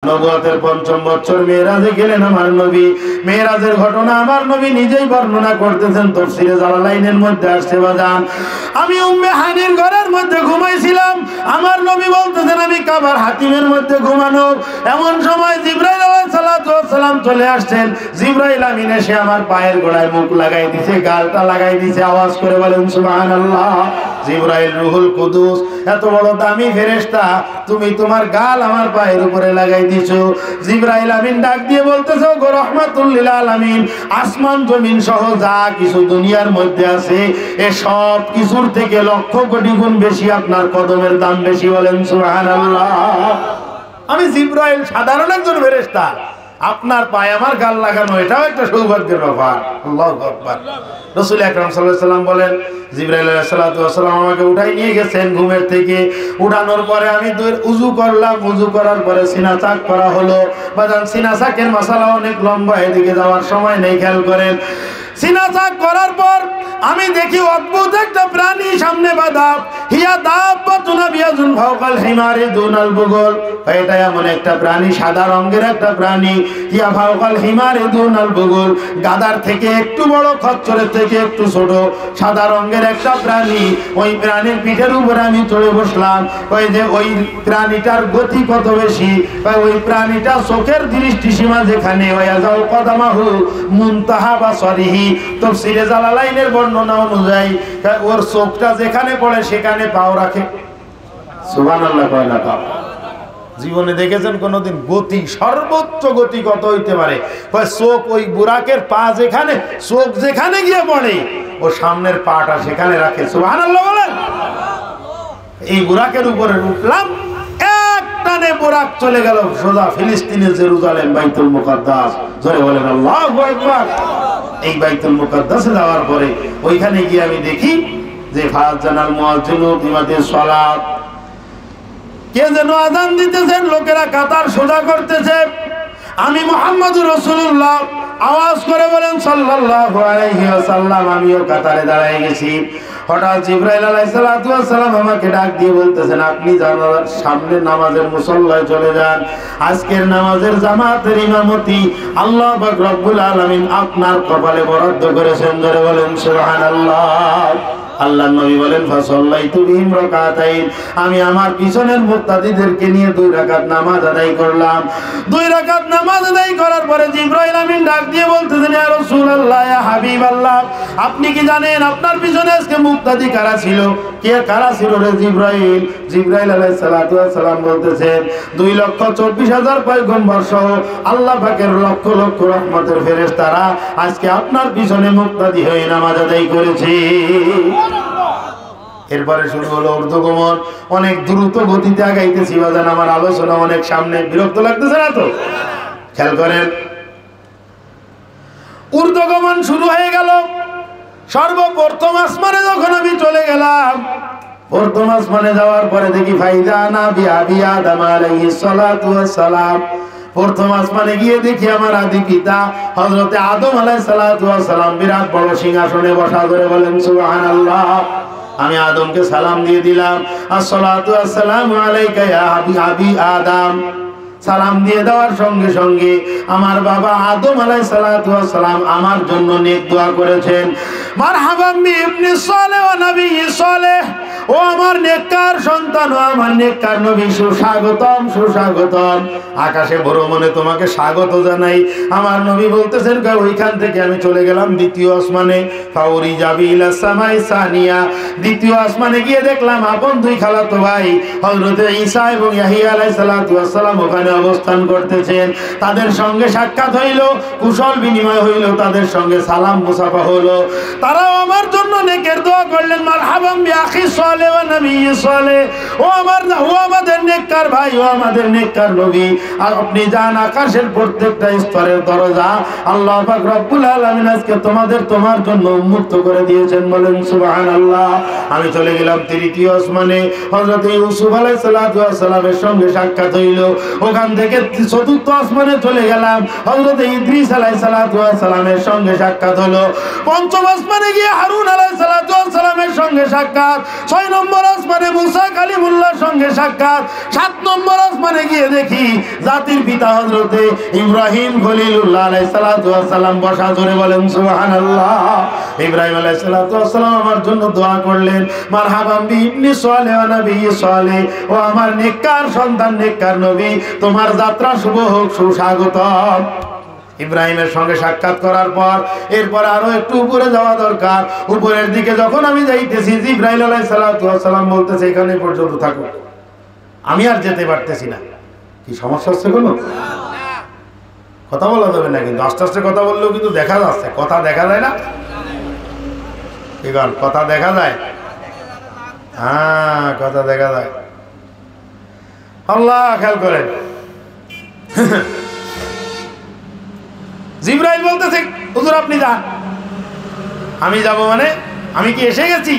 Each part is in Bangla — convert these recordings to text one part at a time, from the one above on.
নবুয়তের পঞ্চম বছর মেরাজে গেলেন আমার নবী। মেরাজের ঘটনা আমার নবী নিজেই বর্ণনা করতেছেন, তাফসীরে জালালাইনের মধ্যে আসছে বাজান। আমি উম্মে হানির ঘরের মধ্যে ঘুমাইছিলাম, আমার নবী বলতেছেন আমি কাবার হাতিমের মধ্যে ঘুমানো। এমন সময় জিবরাইল আলাইহিস সালাতু ওয়াস সালাম চলে আসছেন। জিবরাইল আমিন এসে আমার পায়ের গোড়ায় মুখ লাগাই দিয়েছে, গালটা লাগাই দিয়েছে, আওয়াজ করে বলেন সুবহানাল্লাহ। জিবরাইল রুহুল কুদুস, এত বড় দামি ফেরেশতা, তুমি তোমার গাল আমার পায়ের উপরে লাগাই দিছো। জিবরাইল আমিন ডাক দিয়ে বলতেছে, গো রাহমাতুল লিল আলামিন, আসমান জমিন সহ যা কিছু দুনিয়ার মধ্যে আছে এ সব কিছুর থেকে লক্ষ কোটি গুণ বেশি আপনার কদমের দাম বেশি, বলেন সুবহানাল্লাহ। আমি জিবরাইল সাধারণ একজন ফেরেশতা, আপনার পায়ে আমার গাল লাগানো এটাও একটা সৌভাগ্যের ব্যাপার। আল্লাহু আকবার। রাসূল আকরাম সাল্লাল্লাহু আলাইহি ওয়াসাল্লাম বলেন, জিবরাইল আলাইহিস সালাতু ওয়াস সালাম আমাকে উঠাই নিয়ে গেছেন ঘুমের থেকে। উঠানোর পরে আমি উযু করলাম, উযু করার পরে সিনা চাক করা হলো। বাজান সিনা চাকের মাসালা অনেক লম্বা, এদিকে যাওয়ার সময় নেই, খেয়াল করেন। সিনা চাক করার পর আমি দেখি অদ্ভুত একটা প্রাণী সামনে বাঁধা, হিয়া দাব্বাতুন বিয়াজুন ফাওকাল হিমারি দুনাল বুগল। এটা এমন একটা প্রাণী, সাদা রঙের একটা প্রাণী, হিয়া ফাওকাল হিমারি দুনাল বুগল, গাধার থেকে একটু বড়, খচ্চরের থেকে একটু ছোট, সাদা রঙের একটা প্রাণী। ওই প্রাণীর পিঠের উপরে আমি চড়ে বসলাম। ওই যে ওই প্রাণীটার গতি কত বেশি, ওই প্রাণীটা চোখের দৃষ্টিসীমা যেখানে, ওয়াজাউ কদামাহু মুনতাহা বাসরিহি, তাফসীরে জালালাইনের বর্ণনা অনুযায়ী ওর চোখটা যেখানে পড়ে সেখানে পাও রাখে। সুবহানাল্লাহ। কয়না পাও জীবনে দেখেছেন কোনদিন গতি, সর্বোচ্চ গতি কত হইতে পারে? চোখ ওই বুরাকের পা যেখানে, চোখ যেখানে গিয়ে পড়ে ও সামনের পাটা সেখানে রাখে। সুবহানাল্লাহ বলেন। এই বুরাকের উপরে উঠলাম, এক টানে বুরাক চলে গেল সোজা ফিলিস্তিনের জেরুজালেম, বাইতুল মুকাদ্দাস। জোরে বলেন আল্লাহু আকবার। এই বাইতুল মুকাদ্দাসে যাওয়ার পরে ওইখানে গিয়ে আমি দেখি যে ফাজানাল মুয়াজ্জিনু বিমাদিস সালাত, কে যেন আযান দিতেছেন, লোকেরা কাতার সোজা করতেছে। আমি মুহাম্মদুর রাসূলুল্লাহ আওয়াজ করে বলেন সাল্লাল্লাহু আলাইহি ওয়াসাল্লাম, আমিও কাতারে দাঁড়ায় গেছি। হঠাৎ জিবরাইল আলাইহিস সালাতু ওয়াস সালাম আমাকে ডাক দিয়ে বলতেছেন, আপনি জানালার সামনে নামাজের মুসল্লায় চলে যান। আজকের নামাজের জামাতের ইমামতি আল্লাহ পাক রব্বুল আলামিন আপনার কপালে বরাদ্দ করেছেন। ধরে বলেন সুবহানাল্লাহ। আল্লাহর নবী বলেন, ফাসাল্লাইতু বিহিম রাকাতাইন, আমি আমার পিছনের মুক্তাদিদেরকে নিয়ে 2 রাকাত নামাজ আদায় করলাম। 2 রাকাত নামাজ আদায় করার পরে জিবরাইল আমিন ডাক দিয়ে বলতেছেন, ইয়া রাসূলুল্লাহ, ইয়া হাবিবাল্লাহ, আপনি কি জানেন আপনার পিছনে আজকে মুক্তাদি কারা ছিল? কে কারা ছিল রে জিবরাইল? জিবরাইল আলাইহিস সালাতু ওয়াস সালাম বলতেছেন, 2,24,000 পয়গম্বর সহ আল্লাহ পাকের লক্ষ লক্ষ রহমতের ফেরেশতারা আজকে আপনার পিছনে মুক্তাদি হয়ে নামাজ আদায় করেছে। এরপরে শুরু হলো ঊর্ধ্বগমন। অনেক দ্রুত গতিতে আগাইতেছি বাজান, আমার আলোচনা অনেক সামনে, বিরক্ত লাগতেছে না তো? খেয়াল করেন, ঊর্ধ্বগমন শুরু হয়ে গেল। সর্বপ্রথম আসমানে যখন আমি চলে গেলাম, প্রথম আসমানে যাওয়ার পরে দেখি ফাইদা নাবি আবি আদম আলাইহিস সালাতু ওয়াস সালাম। প্রথম আসমানে গিয়ে দেখি আমার আদি পিতা হযরতে আদম আলাইহিস সালাতু ওয়াস সালাম বিরাট বড় সিংহাসনে বসা। ধরে বলেন সুবহানাল্লাহ। আমি আদমকে সালাম দিয়ে দিলাম, আসসালাতু আসসালামু আলাইকা ইয়া আবি আদম। সালাম দিয়ে দেওয়ার সঙ্গে সঙ্গে আমার বাবা আদম আলাইহিস সালাতু ওয়াস সালাম আমার জন্য নেক দোয়া করেছেন, মারহাবান বিইবনি সালেহ ওয়া নবিয়্যি সালেহ, ও আমার নেককার সন্তান, ও আমার নেককার নবী, সুস্বাগতম সুস্বাগতম। আকাশে ভ্রমণে তোমাকে স্বাগত জানাই। আমার নবী বলতেছেন, ওইখান থেকে আমি চলে গেলাম দ্বিতীয় আসমানে। ফাউরি যাবি ইলা সামাই সানিয়া, দ্বিতীয় আসমানে গিয়ে দেখলাম আপন 2 খালাতো ভাই হযরতে ঈসা এবং ইয়াহইয়া আলাইহিস সালাতু ওয়াস সালাম ওখানে অবস্থান করতেছেন। তাদের সঙ্গে সাক্ষাৎ হইল, কুশল বিনিময় হইল, তাদের সঙ্গে সালাম মুসাফা হলো। তারাও আমার জন্য নেকের দোয়া করলেন, মারহাবান বিআখি সালেহ ওয়া নবিয়্যি সালেহ, ও আমাদের নেককার ভাই, ও আমাদের নেককার নবী। আর আপনি যান, আকাশের প্রত্যেকটা স্তরের দরজা আল্লাহ পাক রব্বুল আলামিন আজকে তোমার জন্য উন্মুক্ত করে দিয়েছেন। বলেন সুবহানাল্লাহ। আমি চলে গেলাম তৃতীয় আসমানে। হযরত ইউসুফ আলাইহিস সালাতু ওয়াস সালামের সঙ্গে সাক্ষাৎ হইল। ওখান থেকে চতুর্থ আসমানে চলে গেলাম, হযরত ইদ্রিস আলাইহিস সালাতু ওয়াস সালামের সঙ্গে সাক্ষাৎ হলো। পঞ্চম আসমানে গিয়ে হারুন আলাইহিস সালাতু ওয়াস সালামের সঙ্গে সাক্ষাৎ। 6 নম্বর আসমানে মুসা কালিমুল্লাহর সঙ্গে সাক্ষাৎ। 7 নম্বর আসমানে গিয়ে দেখি জাতির পিতা হযরতে ইব্রাহিম খলিলুল্লাহ আলাইহিস সালাতু ওয়াস সালাম বসা। জোরে বলেন সুবহানাল্লাহ। ইব্রাহিম আলাইহিস সালাতু ওয়াস সালাম আমার জন্য দোয়া করলেন, মারহাবান বিইবনি সালেহ ওয়া নবী সালেহ, ও আমার নেককার সন্তান, নেককার নবী, তোমার যাত্রা শুভ হোক, সুস্বাগতম। ইব্রাহিমের সঙ্গে সাক্ষাৎ করার পর এরপর আরো একটু উপরে যাওয়া দরকার। উপরের দিকে যখন আমি যাইতেছি, জিবরাইল আলাইহিস সালাতু ওয়াস সালাম বলতেছে এখানে পর্যন্ত থাকো, আমি আর যেতে পারতেছি না। কি সমস্যা হচ্ছে কোনো? কথা বলা যাবে না, কিন্তু আস্তে আস্তে কথা বললেও কিন্তু দেখা যাচ্ছে। কথা দেখা যায় না? কি গান? কথা দেখা যায়? হ্যাঁ, কথা দেখা যায়। আল্লাহ খেয়াল করেন। জিবরাইল বলতেছে হুজুর আপনি যান। আমি যাব মানে আমি কি এসে গেছি?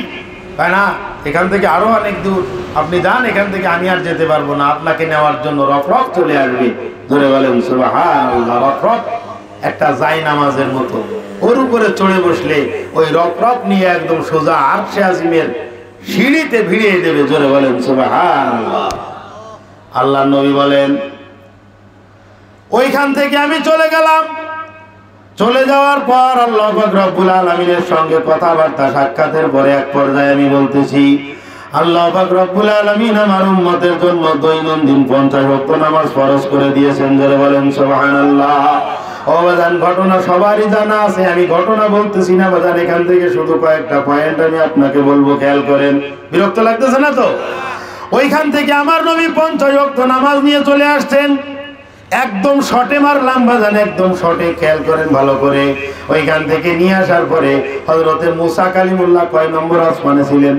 তাই না, এখান থেকে আরো অনেক দূর, আপনি যান, এখান থেকে আমি আর যেতে পারবো না, আপনাকে নেওয়ার জন্য রফরফ চলে আসবে। ধরে বলেন সুবহানাল্লাহ। রফরফ একটা জায়নামাজের মতো, ওর উপরে চড়ে বসলে ওই রফরফ নিয়ে একদম সোজা আরশে আজিমের সিঁড়িতে ভিড়িয়ে দেবে। জোরে বলেন সুবহানাল্লাহ। আল্লাহর নবী বলেন ওইখান থেকে আমি চলে গেলাম। চলে যাওয়ার পর আল্লাহ পাক রব্বুল আলামিনের সঙ্গে কথাবার্তা সাক্ষাতের পরে এক পর্যায়ে আমি বলতেছি, আল্লাহ পাক রব্বুল আলামিন আমার উম্মতের জন্য দৈনন্দিন 50 ওয়াক্ত নামাজ ফরজ করে দিয়েছেন। জোরে বলেন সুবহানাল্লাহ। ও বাজান, ঘটনা সবারই জানা আছে, আমি ঘটনা বলতেছি না বাজান, এখান থেকে শুধু কয়েকটা পয়েন্ট আমি আপনাকে বলবো, খেয়াল করেন। বিরক্ত লাগতেছে না তো? ওইখান থেকে আমার নবী 50 ওয়াক্ত নামাজ নিয়ে চলে আসছেন। একদম শর্টে মারলাম বাজান, একদম শর্টে, খেয়াল করেন ভালো করে। ওইখান থেকে নিয়ে আসার পরে হযরতে মুসা কালিমুল্লাহ কয় নম্বর আসমানে ছিলেন?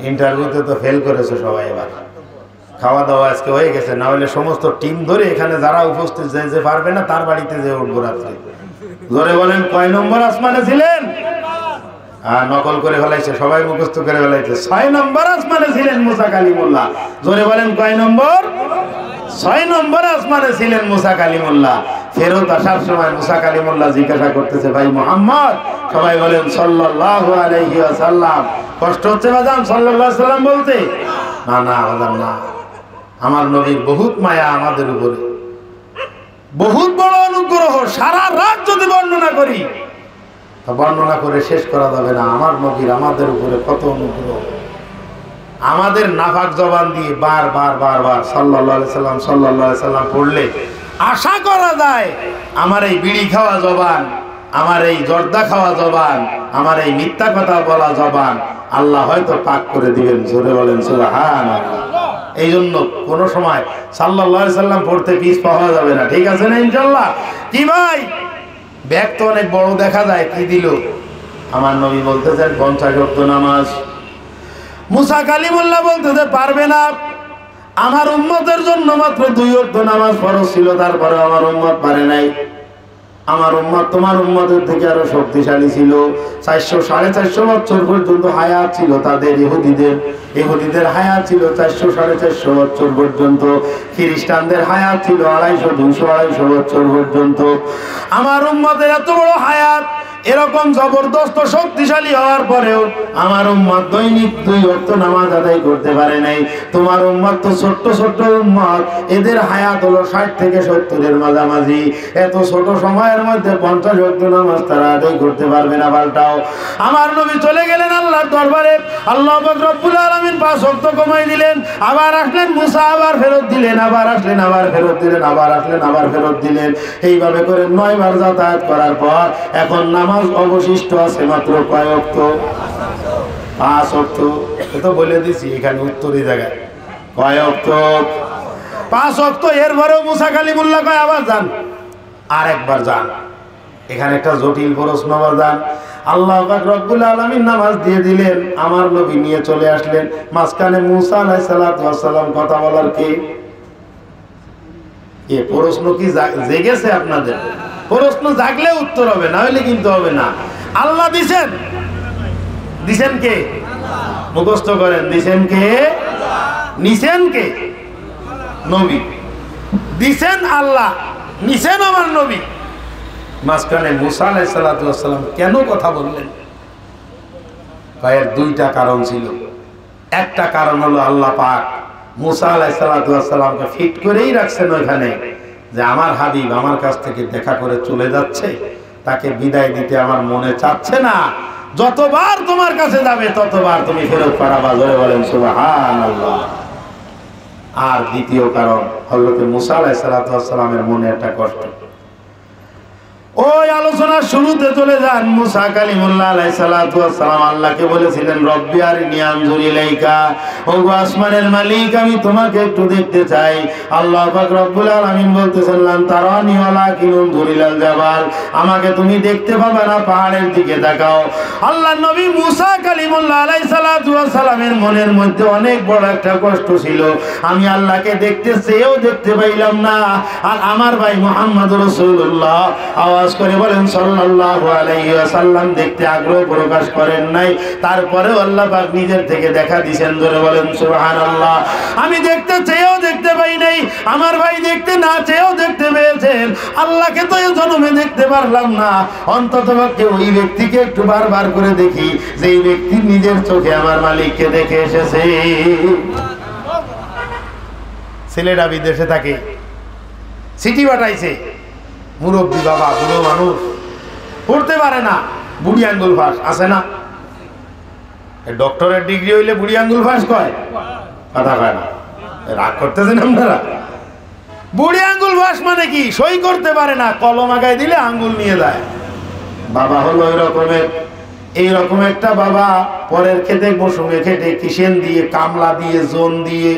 ইন্টারভিউতে তো ফেল করেছে সবাই। এবার খাওয়া দাওয়া আজকে হয়ে গেছে, না হলে সমস্ত টিম ধরে এখানে যারা উপস্থিত যে পারবে না তার বাড়িতে যে উঠবো রাত্রে। জোরে বলেন কয় নম্বর আসমানে ছিলেন? নকল করে ফেলাইছে, সবাই মুখস্থ করে ফেলাইছে। 6 নম্বর আসমানে ছিলেন মুসা কালিমুল্লাহ। জোরে বলেন কয় নম্বর? 6 নম্বর আসমানে ছিলেন মুসা কালিমুল্লাহ। ফেরত আসার সময় মুসা কালিমুল্লাহ জিজ্ঞাসা করতেছে, ভাই মুহাম্মদ, সবাই বলেন সাল্লাল্লাহু আলাইহি ওয়াসাল্লাম। কষ্ট হচ্ছে বাজান সাল্লাল্লাহু আলাইহি ওয়াসাল্লাম বলতে? না না বাজান না, আমার নবীর বহুত মায়া আমাদের উপরে, বহুত বড় অনুগ্রহ। সারা রাত যদি বর্ণনা করি বর্ণনা করে শেষ করা যাবে না আমার নবীর আমাদের উপরে কত অনুগ্রহ। আমাদের নাফাক জবান দিয়ে বারবার বারবার সাল্লাল্লাহু আলাইহি সাল্লাম সাল্লাল্লাহু আলাইহি সাল্লাম পড়লে আশা করা যায় আমার এই বিড়ি খাওয়া জবান, আমার এই জর্দা খাওয়া জবান, আমার এই মিথ্যা কথা বলা জবান আল্লাহ হয়তো পাক করে দিবেন। জোরে বলেন সুবহানাল্লাহ। এই জন্য কোন সময় সাল্লাল্লাহু আলাইহি সাল্লাম পড়তে পিছ পাওয়া যাবে না, ঠিক আছে না ইনশাআল্লাহ? কি ভাই, ব্যাগ তো অনেক বড় দেখা যায়, কি দিল? আমার নবী বলতেছেন 50 ওয়াক্ত নামাজ। মুসা কালিমুল্লাহ বলতেছে পারবে না, আমার উম্মতের জন্য মাত্র 2 ওয়াক্ত নামাজ ফরজ ছিল, তারপরে আমার উম্মত পারে নাই। আমার উম্মত তোমার উম্মতের থেকে আরো শক্তিশালী ছিল। 400-450 বছর পর্যন্ত হায়াত ছিল তাদের, ইহুদিদের হায়াত ছিল 400-450 বছর পর্যন্ত। খ্রিস্টানদের হায়াত ছিল 250-200 বছর পর্যন্ত। আমার উম্মতের এত বড় হায়াত, এরকম জবরদস্ত শক্তিশালী হওয়ার পরেও আমার উম্মত দৈনিক 2 ওয়াক্ত নামাজ আদায় করতে পারে নাই। তোমার উম্মত তো ছোট্ট ছোট্ট উম্মত, এদের হায়াত হলো 60 থেকে 70-এর মাঝামাঝি। এত ছোট সময়ের মধ্যে 50 ওয়াক্ত নামাজ তারা আদায় করতে পারবে না। পাল্টাও আমার নবী চলে গেলেন আল্লাহর দরবারে। আল্লাহ পাক রব্বুল আলামিন 5 ওয়াক্ত কমাই দিলেন। আবার আসলেন মুসা, আবার ফেরত দিলেন, আবার আসলেন, আবার ফেরত দিলেন, আবার আসলেন, আবার ফেরত দিলেন। এইভাবে করে 9 বার যাতায়াত করার পর এখন নামাজ অবশিষ্ট আছে মাত্র কয় ওয়াক্ত? 5 ওয়াক্ত। তো বলে দিছি এখানে উত্তরই জায়গায় কয় ওয়াক্ত? 5 ওয়াক্ত। এরপরেও মুসা কালিমুল্লাহ কয় আবার যান, আর একবার যান। এখানে একটা জটিল প্রশ্ন বাজান। আল্লাহ পাক রব্বুল আলামিন নামাজ দিয়ে দিলেন, আমার নবী নিয়ে চলে আসলেন। মাঝখানে মুসা আলাইহিস সালাতু ওয়াস সালাম কথা বলার কে? এ প্রশ্ন কি জেগেছে আপনাদের? প্রশ্ন জাগলে উত্তর হবে, না হলে কিন্তু হবে না। আল্লাহ দিছেন, দিছেন কে? মুখস্থ করেন, দিছেন কে? নিছেন কে? নবী। দিছেন আল্লাহ, নিছেন আমার নবী। মাঝখানে মুসা আলাইহিস সালাতু ওয়াস সালাম কেন কথা বললেন? ভাইয়ের দুইটা কারণ ছিল। একটা কারণ হলো আল্লাহ পাক মুসা আলাইহিস সালামকে ফিট করেই রাখছেন ওইখানে, যে আমার হাবিব আমার কাছ থেকে দেখা করে চলে যাচ্ছে, তাকে বিদায় দিতে আমার মনে চাচ্ছে না, যতবার তোমার কাছে যাবে ততবার তুমি ফেরত পাঠাবা। জোরে বলেন সুবহানাল্লাহ। আর দ্বিতীয় কারণ হযরত মুসা আলাইহিস সালামের মনে একটা কষ্ট। ওই আলোচনার শুরুতে চলে যান, মুসা কালিমুল্লাহ আলাইহিস সালাতু ওয়াস সালাম আল্লাহকে বলেছিলেন রব্বি আরিনি আনজুর ইলাইকা, ওগো আসমানের মালিক আমি তোমাকে একটু দেখতে চাই। আল্লাহ পাক রব্বুল আলামিন বলতেছেন লান তারানি ওয়ালাকিন উনজুর ইলাল জাবাল, আমাকে তুমি দেখতে পাবে না, পাহাড়ের দিকে তাকাও। আল্লাহর নবী মুসা কালিমুল্লাহ আলাইহিস সালাতু ওয়াস সালামের মনের মধ্যে অনেক বড় একটা কষ্ট ছিল, আমি আল্লাহকে দেখতে চেয়েও দেখতে পাইলাম না। আর আমার ভাই মুহাম্মদুর রাসূলুল্লাহ আওয়াজ করে বলেন সাল্লাল্লাহু আলাইহি ওয়াসাল্লাম দেখতে আগ্রহ প্রকাশ করেন নাই, তারপরেও আল্লাহ পাক নিজের থেকে দেখা দিয়েছেন। জোরে বলেন সুবহানাল্লাহ। আমি দেখতে চেয়েও দেখতে পাই নাই, আমার ভাই দেখতে না চেয়েও দেখতে পেয়েছেন। আল্লাহকে তো এই জন্মে দেখতে পারলাম না, অন্ততপক্ষে ওই ব্যক্তিকে একটু বারবার করে দেখি, যে এই ব্যক্তি নিজের চোখে আমার মালিককে দেখে এসেছে। ছেলেটা বিদেশে থাকে, সিটি পাঠাইছে, মুরব্বী বাবা, বুড়ো মানুষ, পড়তে পারে না, বুড়ি আঙ্গুল ফাঁস আছে না? ডক্টরের ডিগ্রি হইলে বুড়ি আঙ্গুল ফাঁস কয়, কথা কয় না, রাগ করতেছেন আপনারা? বুড়ি আঙ্গুল ফাঁস মানে কি? সই করতে পারে না, কলম আগায় দিলে আঙ্গুল নিয়ে যায়। বাবা হলো এইরকম একটা বাবা, পরের খেতে মৌসুমে খেটে কিসেন দিয়ে, কামলা দিয়ে, জোন দিয়ে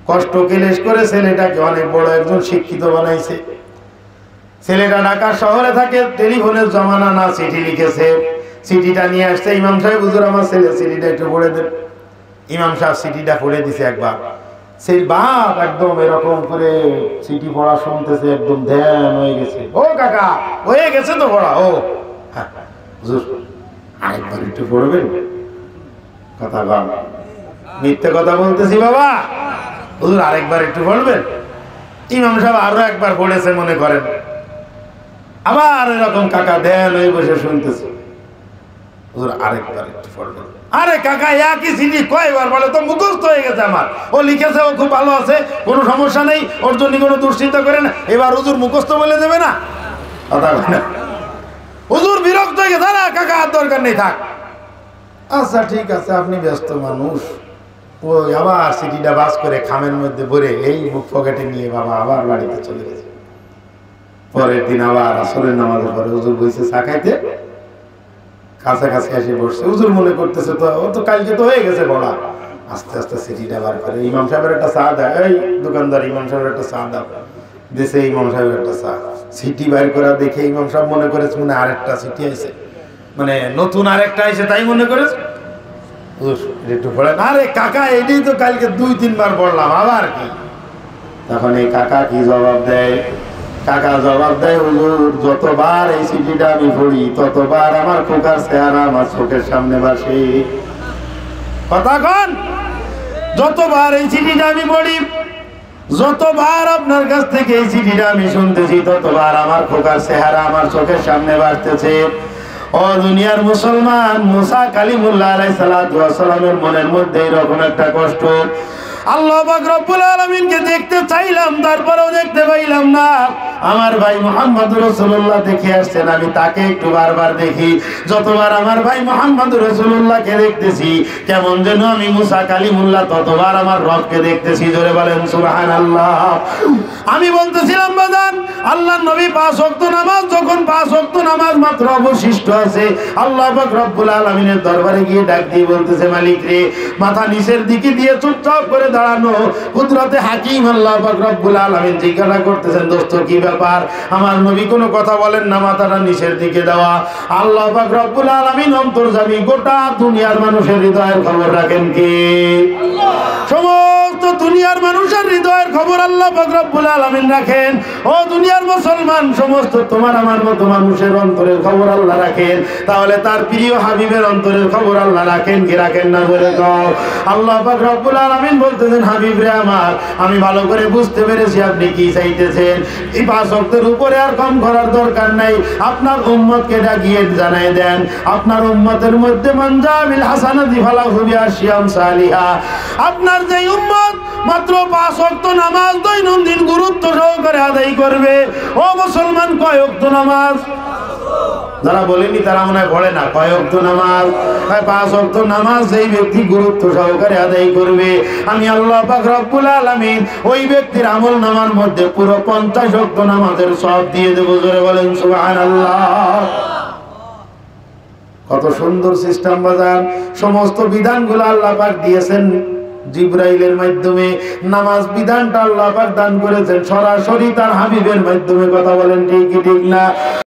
কষ্ট ক্লেশ করে ছেলেটাকে অনেক বড় একজন শিক্ষিত বানাইছে। ছেলেটা ঢাকা শহরে থাকে, টেলিফোনের জমানা না, চিঠি লিখেছে, চিঠিটা নিয়ে আসছে। ইমাম সাহেব হুজুর আমার ছেলে চিঠিটা একটু পড়ে দেন। ইমাম সাহেব চিঠিটা পড়ে দিছে একবার। সেই বাপ একদম এরকম করে চিঠি পড়া শুনতেছে, একদম ধ্যান হয়ে গেছে। ও কাকা হয়ে গেছে তো পড়া? ও হ্যাঁ হুজুর আরেকবার একটু পড়বেন। কথা বল, মিথ্যে কথা বলতেছি বাবা, হুজুর আরেকবার একটু পড়বেন। ইমাম সাহেব আরো একবার পড়েছে মনে করেন, আবার এরকম কাকা ধ্যান হয়ে বসে শুনতেছে, হুজুর আরেকবার একটু পড়বেন। আরে কাকা একই চিঠি কয়বার বলে, তো মুখস্থ হয়ে গেছে আমার, ও লিখেছে, ও খুব ভালো আছে, কোনো সমস্যা নেই, ওর জন্য কোনো দুশ্চিন্তা করে না, এবার হুজুর মুখস্থ বলে দেবে না? কথা না, হুজুর বিরক্ত হয়ে গেছে, না কাকা আর দরকার নেই, থাক। আচ্ছা ঠিক আছে, আপনি ব্যস্ত মানুষ। ও আবার সিটিটা বাস করে খামের মধ্যে ভরে এই বুক পকেটে নিয়ে বাবা আবার বাড়িতে চলে গেছে। পরের দিন আবার আসরের নামাজের পরে হুজুর বসে চা খাইতে, কাছাকাছি এসে বসছে। হুজুর মনে করতেছে তো ও তো কালকে তো হয়ে গেছে বড়া, আস্তে আস্তে সিটিটা বার করে ইমাম সাহেবের একটা চা দেয়, এই দোকানদার ইমাম সাহেবের একটা চা দাও, দেশে ইমাম সাহেবের একটা চা। সিটি বার করা দেখে ইমাম সাহেব মনে করেছে মানে আরেকটা সিটি আইছে, মানে নতুন আরেকটা আইছে, তাই মনে করেছে। একটু পড়েন। আরে কাকা এটাই তো কালকে 2-3 বার পড়লাম, আবার কি? তখন এই কাকা কি জবাব দেয়? কাকা জবাব দেয়, হুজুর যতবার এই চিঠিটা আমি পড়ি ততবার আমার খোকার চেহারা আমার চোখের সামনে ভাসে। কথা কন, যতবার এই চিঠিটা আমি পড়ি, যতবার আপনার কাছ থেকে এই চিঠিটা আমি শুনতেছি, ততবার আমার খোকার চেহারা আমার চোখের সামনে ভাসতেছে। ও দুনিয়ার মুসলমান, মুসা কালিমুল্লাহ আলাইহিস সালাতু ওয়াস সালামের মনের মধ্যে এরকম একটা কষ্ট। আল্লাহ পাক রব্বুল আলামিনকে দেখতে চাইলাম, তারপরেও দেখতে পাইলাম না। আমার ভাই মুহাম্মদুর রাসূলুল্লাহ দেখে আসছেন, আমি তাকে একটু বারবার দেখি। যতবার আমার ভাই মুহাম্মদুর রাসূলুল্লাহকে দেখতেছি, কেমন যেন আমি মুসা কালিমুল্লাহ ততবার আমার রবকে দেখতেছি। জোরে বলেন সুবহানাল্লাহ। আমি বলতেছিলাম বাজান, আল্লাহর নবী 5 ওয়াক্ত নামাজ, যখন 5 ওয়াক্ত নামাজ মাত্র অবশিষ্ট আছে, আল্লাহ পাক রব্বুল আলামিনের দরবারে গিয়ে ডাক দিয়ে বলতেছে, মালিক রে, মাথা নিচের দিকে দিয়ে চুপচাপ করে দাঁড়ানো। কুদরতে হাকিম আল্লাহ পাক রব্বুল আলামিন জিজ্ঞাসা করতেছেন, দোস্ত কি ব্যাপার? আমার নবী কোনো কথা বলেন না, মাথাটা নিচের দিকে দেওয়া। আল্লাহ পাক রব্বুল আলামিন অন্তর্যামী, গোটা দুনিয়ার মানুষের হৃদয়ের খবর রাখেন কে? সমস্ত দুনিয়ার মানুষের হৃদয়ের খবর আল্লাহ পাক রব্বুল আলামিন রাখেন। ও দুনিয়ার মুসলমান, সমস্ত তোমার আমার মতো মানুষের অন্তরের খবর আল্লাহ রাখেন। তাহলে তার প্রিয় হাবিবের অন্তরের খবর আল্লাহ রাখেন কি রাখেন না বলে কও। আল্লাহ পাক রব্বুল আলামিন বলতেছেন, হাবিব রে আমার, আমি ভালো করে বুঝতে পেরেছি আপনি কি চাইতেছেন। এই 5 ওয়াক্তের উপরে আর কম করার দরকার নাই। আপনার উম্মতকে ডাকিয়ে জানাই দেন, আপনার উম্মতের মধ্যে মান জামিল হাসানাতি ফালাহু বিআশিয়াম সালিহা। আপনার যে উম্মত মাত্র 5 ওয়াক্ত নামাজ দৈনন্দিন গুরুত্ব সহকারে আদায় করবে, ও মুসলমান, কয় ওয়াক্ত নামাজ? যারা বলেনি তারা মনে হয় পড়ে না। কয় ওয়াক্ত নামাজ? 5 ওয়াক্ত নামাজ যেই ব্যক্তি গুরুত্ব সহকারে আদায় করবে, আমি আল্লাহ পাক রব্বুল আলামিন ওই ব্যক্তির আমল নামার মধ্যে পুরো 50 ওয়াক্ত নামাজের সওয়াব দিয়ে দেব। জোরে বলেন সুবহানাল্লাহ। কত সুন্দর সিস্টেম বাজার। সমস্ত বিধানগুলো আল্লাহ পাক দিয়েছেন জিবরাইলের মাধ্যমে। নামাজ বিধানটা আল্লাহ পাক দান করেছেন সরাসরি তার হাবিবের মাধ্যমে। কথা বলেন ঠিক কি ঠিক না?